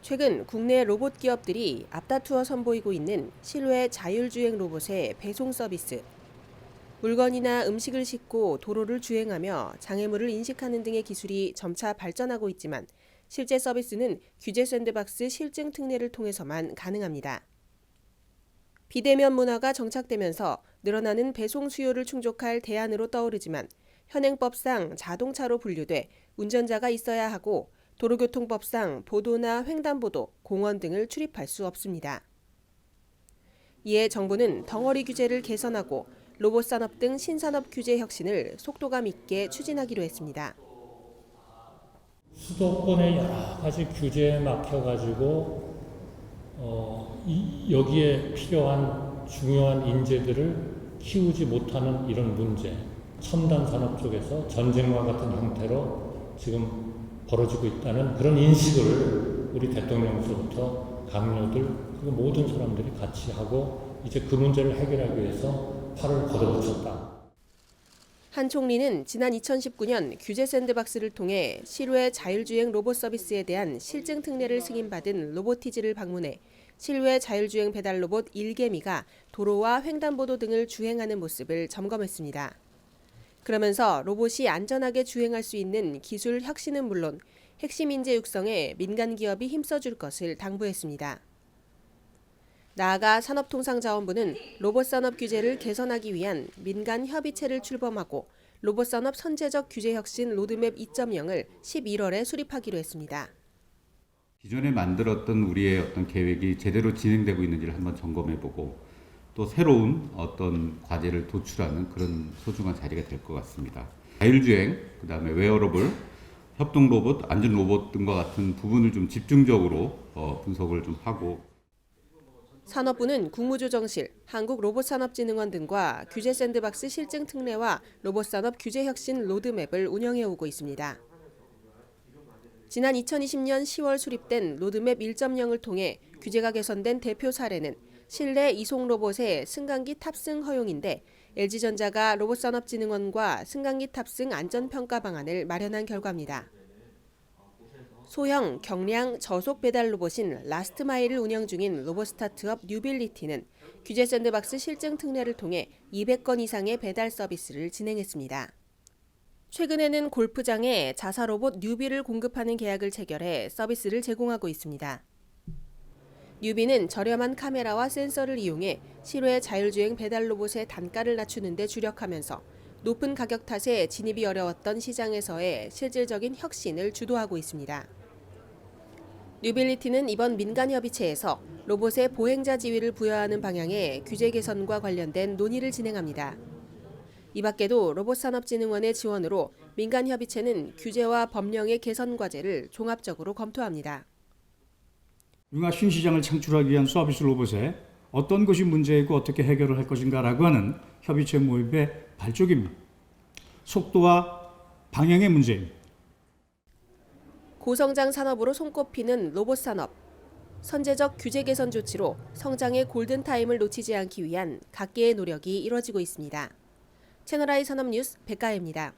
최근 국내 로봇 기업들이 앞다투어 선보이고 있는 실외 자율주행 로봇의 배송 서비스. 물건이나 음식을 싣고 도로를 주행하며 장애물을 인식하는 등의 기술이 점차 발전하고 있지만 실제 서비스는 규제 샌드박스 실증 특례를 통해서만 가능합니다. 비대면 문화가 정착되면서 늘어나는 배송 수요를 충족할 대안으로 떠오르지만 현행법상 자동차로 분류돼 운전자가 있어야 하고 도로교통법상 보도나 횡단보도, 공원 등을 출입할 수 없습니다. 이에 정부는 덩어리 규제를 개선하고 로봇 산업 등 신산업 규제 혁신을 속도감 있게 추진하기로 했습니다. 수도권의 여러 가지 규제에 막혀가지고 여기에 필요한 중요한 인재들을 키우지 못하는 이런 문제, 첨단 산업 쪽에서 전쟁과 같은 형태로 지금 벌어지고 있다는 그런 인식을 우리 대통령서부터 강요들, 그리고 모든 사람들이 같이 하고 이제 그 문제를 해결하기 위해서 팔을 걷어붙였다. 한 총리는 지난 2019년 규제 샌드박스를 통해 실외 자율주행 로봇 서비스에 대한 실증 특례를 승인받은 로보티즈를 방문해 실외 자율주행 배달 로봇 일개미가 도로와 횡단보도 등을 주행하는 모습을 점검했습니다. 그러면서 로봇이 안전하게 주행할 수 있는 기술 혁신은 물론 핵심 인재 육성에 민간 기업이 힘써줄 것을 당부했습니다. 나아가 산업통상자원부는 로봇 산업 규제를 개선하기 위한 민간 협의체를 출범하고 로봇 산업 선제적 규제 혁신 로드맵 2.0을 11월에 수립하기로 했습니다. 기존에 만들었던 우리의 어떤 계획이 제대로 진행되고 있는지를 한번 점검해보고 또 새로운 어떤 과제를 도출하는 그런 소중한 자리가 될 것 같습니다. 자율주행, 그다음에 웨어러블, 협동 로봇, 안전 로봇 등과 같은 부분을 좀 집중적으로 분석을 좀 하고. 산업부는 국무조정실, 한국로봇산업진흥원 등과 규제 샌드박스 실증 특례와 로봇산업 규제 혁신 로드맵을 운영해오고 있습니다. 지난 2020년 10월 수립된 로드맵 1.0을 통해 규제가 개선된 대표 사례는 실내 이송 로봇의 승강기 탑승 허용인데 LG전자가 로봇산업진흥원과 승강기 탑승 안전평가 방안을 마련한 결과입니다. 소형, 경량, 저속 배달 로봇인 라스트마일을 운영 중인 로봇 스타트업 뉴빌리티는 규제 샌드박스 실증 특례를 통해 200건 이상의 배달 서비스를 진행했습니다. 최근에는 골프장에 자사 로봇 뉴비를 공급하는 계약을 체결해 서비스를 제공하고 있습니다. 뉴비는 저렴한 카메라와 센서를 이용해 실외 자율주행 배달 로봇의 단가를 낮추는 데 주력하면서 높은 가격 탓에 진입이 어려웠던 시장에서의 실질적인 혁신을 주도하고 있습니다. 뉴빌리티는 이번 민간협의체에서 로봇의 보행자 지위를 부여하는 방향의 규제 개선과 관련된 논의를 진행합니다. 이 밖에도 로봇산업진흥원의 지원으로 민간협의체는 규제와 법령의 개선 과제를 종합적으로 검토합니다. 융합 신시장을 창출하기 위한 서비스 로봇에 어떤 것이 문제이고 어떻게 해결을 할 것인가라고 하는 협의체 모임의 발족입니다. 속도와 방향의 문제입니다. 고성장 산업으로 손꼽히는 로봇 산업. 선제적 규제 개선 조치로 성장의 골든타임을 놓치지 않기 위한 각계의 노력이 이뤄지고 있습니다. 채널I 산업뉴스 백가혜입니다.